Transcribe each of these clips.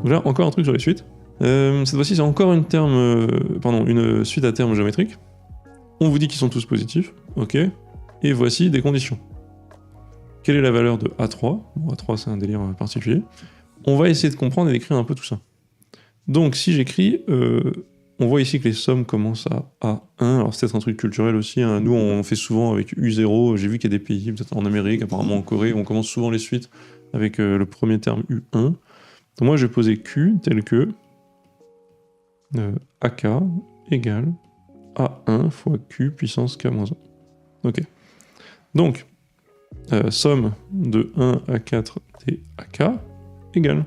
Donc là, encore un truc sur les suites. Cette fois-ci, c'est encore une suite à termes géométriques. On vous dit qu'ils sont tous positifs, ok. Et voici des conditions. Quelle est la valeur de A3? Bon, A3, c'est un délire particulier. On va essayer de comprendre et d'écrire un peu tout ça. Donc, si j'écris, on voit ici que les sommes commencent à A1. Alors, c'est peut-être un truc culturel aussi. Hein. Nous, on fait souvent avec U0. J'ai vu qu'il y a des pays, peut-être en Amérique, apparemment en Corée, on commence souvent les suites avec le premier terme U1. Donc, moi, je vais poser Q tel que AK égale A1 fois Q puissance K-1. Ok. Donc, somme de 1 à 4 des AK égale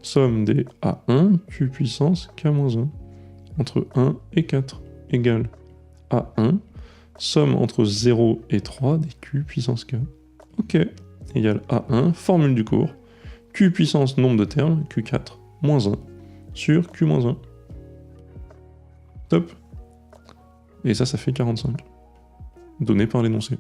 somme des A1 Q puissance K-1 entre 1 et 4 égale A1 somme entre 0 et 3 des Q puissance K. Ok. Égale A1, formule du cours, Q puissance nombre de termes, Q4 moins 1 sur Q moins 1. Top. Et ça fait 45. Donné par l'énoncé.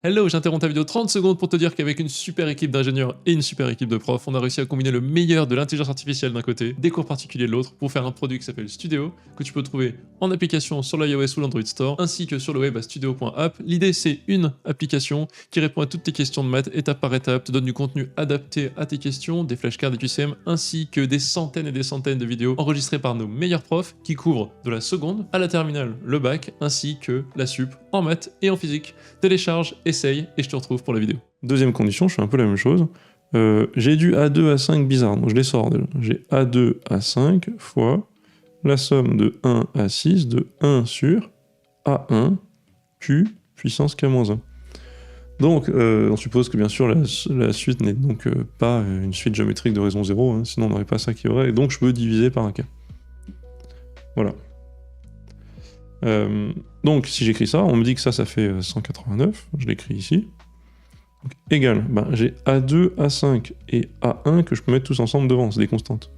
Hello, j'interromps ta vidéo 30 secondes pour te dire qu'avec une super équipe d'ingénieurs et une super équipe de profs, on a réussi à combiner le meilleur de l'intelligence artificielle d'un côté, des cours particuliers de l'autre, pour faire un produit qui s'appelle Studio, que tu peux trouver en application sur l'iOS ou l'Android Store, ainsi que sur le web à studio.app. L'idée, c'est une application qui répond à toutes tes questions de maths étape par étape, te donne du contenu adapté à tes questions, des flashcards, des QCM, ainsi que des centaines et des centaines de vidéos enregistrées par nos meilleurs profs qui couvrent de la seconde à la terminale, le bac, ainsi que la sup en maths et en physique. Télécharge, essaye et je te retrouve pour la vidéo. Deuxième condition, je fais un peu la même chose. J'ai du A2 à 5 bizarre, donc je les sors déjà. J'ai A2 à 5 fois la somme de 1 à 6 de 1 sur A1 Q puissance K-1. Donc, on suppose que bien sûr la suite n'est donc pas une suite géométrique de raison 0, hein, sinon on n'aurait pas ça qui est vrai, et donc je peux diviser par un K. Voilà. Donc si j'écris ça, on me dit que ça fait 189, je l'écris ici. Donc, égal, j'ai A2, A5 et A1 que je peux mettre tous ensemble devant, c'est des constantes.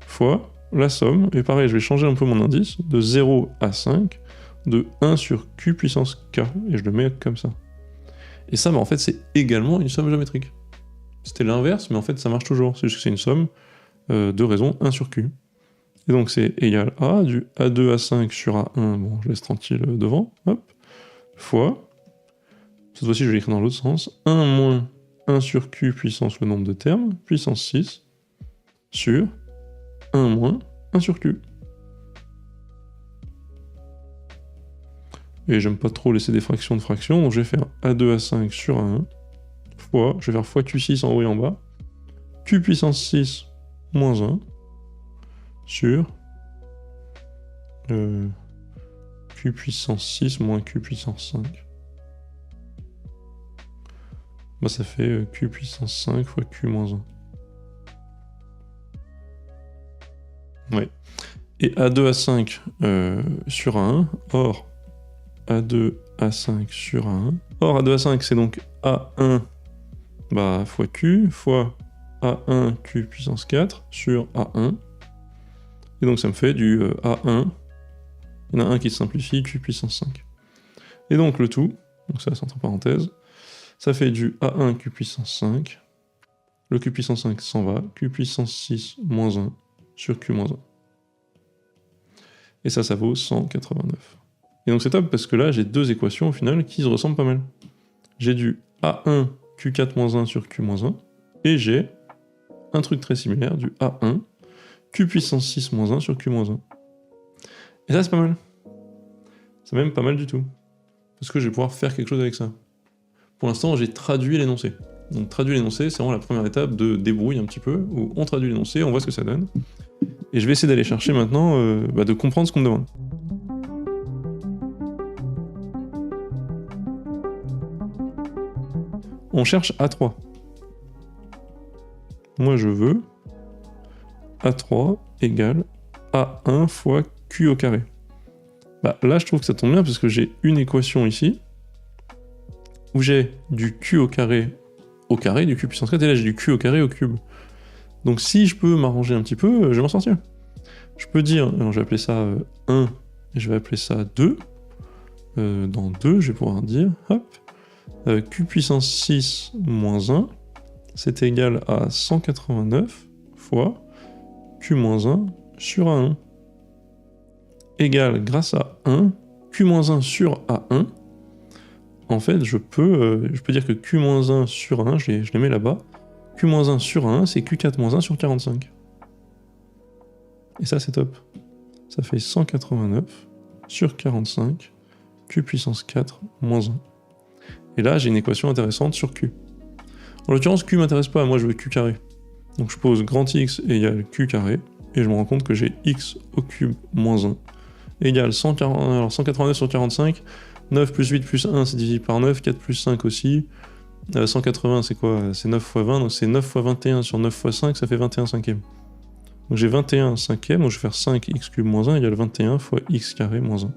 Fois la somme, et pareil, je vais changer un peu mon indice, de 0 à 5, de 1 sur Q puissance K, et je le mets comme ça. Et ça, en fait, c'est également une somme géométrique. C'était l'inverse, mais en fait, ça marche toujours, c'est juste que c'est une somme de raison 1 sur Q. Et donc c'est égal à du A2 A5 sur A1, bon je laisse tranquille devant, hop, fois, cette fois-ci je vais l'écrire dans l'autre sens, 1 moins 1 sur Q puissance le nombre de termes, puissance 6, sur 1 moins 1 sur Q. Et j'aime pas trop laisser des fractions de fractions, donc je vais faire A2 A5 sur A1, fois, je vais faire fois Q6 en haut et en bas, Q puissance 6 moins 1, sur Q puissance 6 moins Q puissance 5. Ça fait Q puissance 5 fois Q moins 1. Ouais. Et A2, A5 sur A1, or A2, A5 sur A1. Or A2, A5 c'est donc A1 fois Q fois A1 Q puissance 4 sur A1. Et donc ça me fait du A1, il y en a un qui se simplifie, Q puissance 5. Et donc le tout, donc ça c'est entre parenthèses, ça fait du A1 Q puissance 5, le Q puissance 5 s'en va, Q puissance 6 moins 1 sur Q moins 1. Et ça vaut 189. Et donc c'est top parce que là j'ai deux équations au final qui se ressemblent pas mal. J'ai du A1 Q4 moins 1 sur Q moins 1, et j'ai un truc très similaire, du A1 Q puissance 6 moins 1 sur Q moins 1. Et ça, c'est pas mal. C'est même pas mal du tout. Parce que je vais pouvoir faire quelque chose avec ça. Pour l'instant, j'ai traduit l'énoncé. Donc traduire l'énoncé, c'est vraiment la première étape de débrouille un petit peu, où on traduit l'énoncé, on voit ce que ça donne. Et je vais essayer d'aller chercher maintenant, de comprendre ce qu'on me demande. On cherche A3. Moi, je veux A3 égale A1 fois Q au carré. Là, je trouve que ça tombe bien parce que j'ai une équation ici où j'ai du Q au carré du Q puissance 4, et là j'ai du Q au carré au cube. Donc si je peux m'arranger un petit peu, je vais m'en sortir. Je peux dire, alors je vais appeler ça 1 et je vais appeler ça 2. Dans 2, je vais pouvoir dire, hop, Q puissance 6 moins 1, c'est égal à 189 fois Q-1 sur A1 égale, grâce à 1, Q-1 sur A1. En fait, je peux dire que Q-1 sur 1, je les mets là-bas. Q-1 sur 1, c'est Q4-1 sur 45. Et ça, c'est top. Ça fait 189 sur 45, Q puissance 4 moins 1. Et là, j'ai une équation intéressante sur Q. En l'occurrence, Q m'intéresse pas, moi je veux Q carré. Donc je pose grand X égale Q carré, et je me rends compte que j'ai X au cube moins 1 égale 189 sur 45, 9 plus 8 plus 1 c'est divisible par 9, 4 plus 5 aussi, 180 c'est quoi? C'est 9 fois 20, donc c'est 9 fois 21 sur 9 fois 5, ça fait 21 cinquième. Donc j'ai 21 cinquième, donc je vais faire 5x cube moins 1 égale 21 fois x carré moins 1.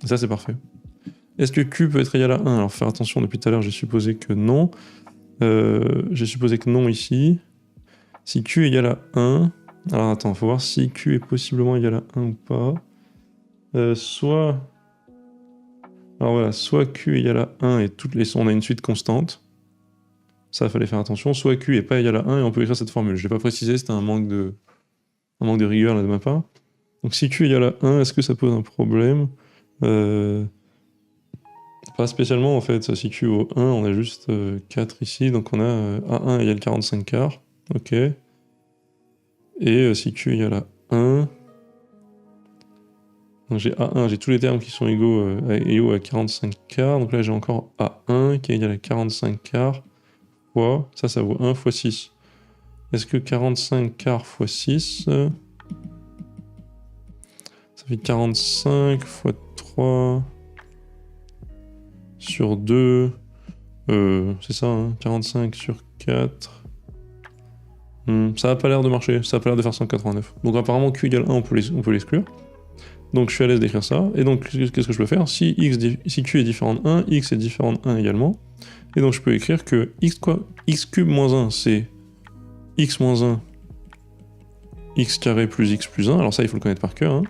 Et ça c'est parfait. Est-ce que Q peut être égal à 1? Alors faire attention, depuis tout à l'heure j'ai supposé que non. J'ai supposé que non ici. Si Q est égal à 1... Alors attends, faut voir si Q est possiblement égal à 1 ou pas. Alors voilà, soit Q est égal à 1 et on a une suite constante. Ça, fallait faire attention. Soit Q est pas égal à 1 et on peut écrire cette formule. Je l'ai pas précisé, c'était un manque de rigueur là de ma part. Donc si Q est égal à 1, est-ce que ça pose un problème? Pas spécialement en fait. Si Q au 1, on a juste 4 ici. Donc on a A1 égale 45 quarts. Ok. Et si Q est égal à 1... Donc j'ai A1, j'ai tous les termes qui sont égaux à 45 quarts. Donc là j'ai encore A1 qui est égal à 45 quarts. Ça vaut 1 fois 6. Est-ce que 45 quarts fois 6, ça fait 45 fois 3 sur 2, c'est ça, hein, 45 sur 4. Ça n'a pas l'air de marcher, ça n'a pas l'air de faire 189. Donc apparemment Q égale 1, on peut l'exclure. Donc je suis à l'aise d'écrire ça. Et donc qu'est-ce que je peux faire? Si Q est différent de 1, X est différent de 1 également. Et donc je peux écrire que X cube moins 1, c'est X moins 1, X carré plus X plus 1. Alors ça, il faut le connaître par cœur. Hein.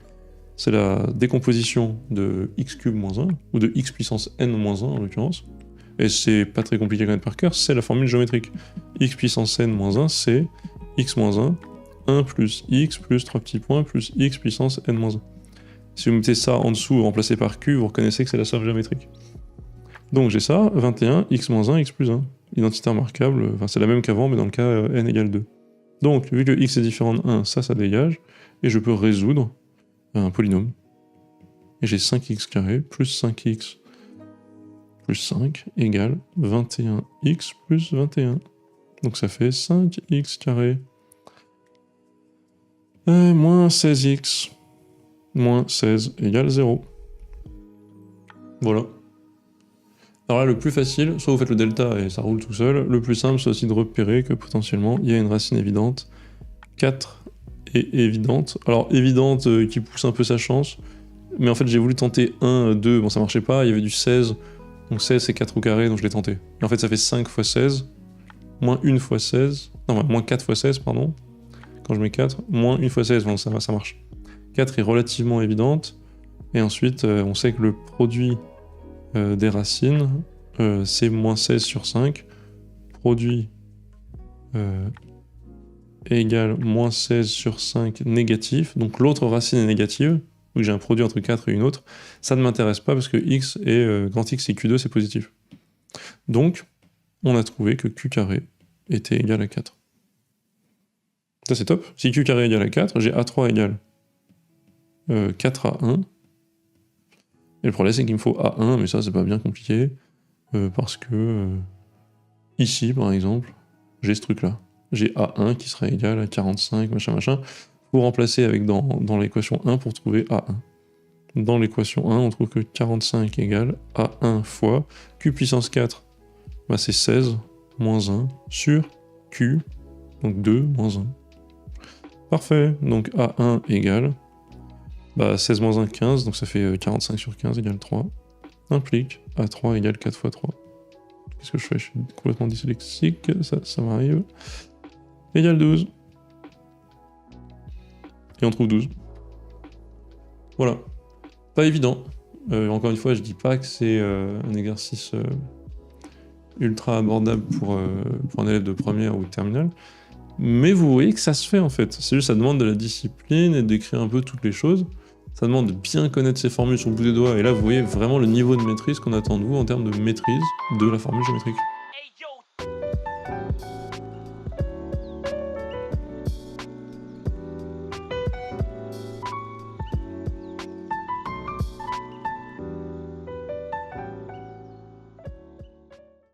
C'est la décomposition de X cube moins 1, ou de X puissance N moins 1 en l'occurrence. Et c'est pas très compliqué à connaître par cœur, c'est la formule géométrique. X puissance N moins 1, c'est X moins 1, 1 plus X plus 3 petits points plus X puissance N moins 1. Si vous mettez ça en dessous, remplacé par Q, vous reconnaissez que c'est la somme géométrique. Donc j'ai ça, 21, x moins 1, x plus 1. Identité remarquable, enfin c'est la même qu'avant, mais dans le cas n égale 2. Donc, vu que x est différent de 1, ça dégage, et je peux résoudre un polynôme. Et j'ai 5x carré plus 5x plus 5 égale 21x plus 21. Donc ça fait 5x carré moins 16x moins 16 égale 0. Voilà. Alors là, le plus facile, soit vous faites le delta et ça roule tout seul, le plus simple, c'est aussi de repérer que potentiellement, il y a une racine évidente. 4 est évidente. Alors, évidente qui pousse un peu sa chance, mais en fait, j'ai voulu tenter 1, 2, bon, ça marchait pas, il y avait du 16, donc 16 c'est 4 au carré, donc je l'ai tenté. Et en fait, ça fait 5 fois 16, moins 1 fois 16, non, moins 4 fois 16, pardon, quand je mets 4, moins 1 fois 16, bon, ça marche. 4 est relativement évidente, et ensuite, on sait que le produit des racines, c'est moins 16 sur 5. Produit égale moins 16 sur 5 négatif. Donc l'autre racine est négative. Donc j'ai un produit entre 4 et une autre. Ça ne m'intéresse pas parce que x et grand X et Q2 c'est positif. Donc on a trouvé que Q carré était égal à 4. Ça c'est top. Si Q carré est égal à 4, j'ai A3 égale 4 à 1. Et le problème, c'est qu'il me faut A1, mais ça, c'est pas bien compliqué, parce que ici, par exemple, j'ai ce truc-là. J'ai A1 qui serait égal à 45, machin. Faut remplacer avec dans l'équation 1 pour trouver A1. Dans l'équation 1, on trouve que 45 égale A1 fois Q puissance 4, bah, c'est 16 moins 1 sur Q, donc 2 moins 1. Parfait, donc A1 égale... 16 moins 1, 15, donc ça fait 45 sur 15 égale 3. Implique A3 égale 4 fois 3. Qu'est-ce que je fais? Je suis complètement dyslexique, ça m'arrive. Égale 12. Et on trouve 12. Voilà. Pas évident. Encore une fois, je dis pas que c'est un exercice ultra abordable pour un élève de première ou de terminale, Mais vous voyez que ça se fait en fait. C'est juste ça demande de la discipline et d'écrire un peu toutes les choses. Ça demande de bien connaître ces formules sur le bout des doigts. Et là, vous voyez vraiment le niveau de maîtrise qu'on attend de vous en termes de maîtrise de la formule géométrique.